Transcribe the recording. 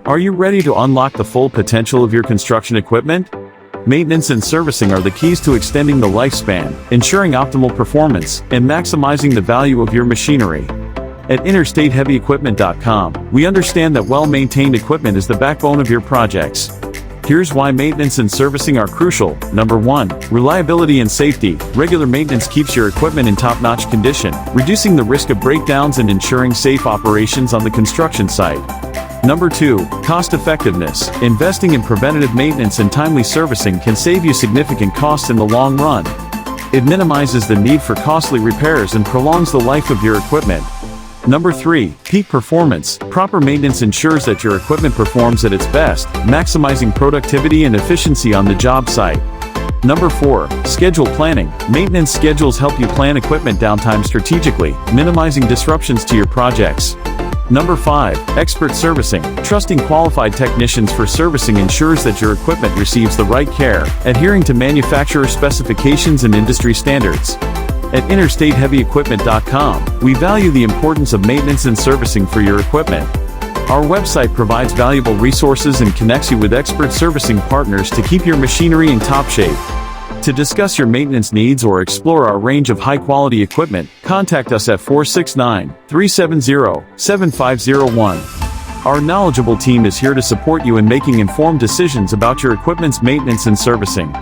Are you ready to unlock the full potential of your construction equipment? Maintenance and servicing are the keys to extending the lifespan, ensuring optimal performance, and maximizing the value of your machinery. At InterstateHeavyEquipment.com, we understand that well-maintained equipment is the backbone of your projects. Here's why maintenance and servicing are crucial. Number 1. Reliability and safety. Regular maintenance keeps your equipment in top-notch condition, reducing the risk of breakdowns and ensuring safe operations on the construction site. Number 2. Cost-effectiveness. Investing in preventative maintenance and timely servicing can save you significant costs in the long run. It minimizes the need for costly repairs and prolongs the life of your equipment. Number 3. Peak performance. Proper maintenance ensures that your equipment performs at its best, maximizing productivity and efficiency on the job site. Number 4. Schedule planning. Maintenance schedules help you plan equipment downtime strategically, minimizing disruptions to your projects. Number 5. Expert servicing. Trusting qualified technicians for servicing ensures that your equipment receives the right care, adhering to manufacturer specifications and industry standards. At InterstateHeavyEquipment.com, we value the importance of maintenance and servicing for your equipment. Our website provides valuable resources and connects you with expert servicing partners to keep your machinery in top shape. To discuss your maintenance needs or explore our range of high-quality equipment, contact us at 469-370-7501. Our knowledgeable team is here to support you in making informed decisions about your equipment's maintenance and servicing.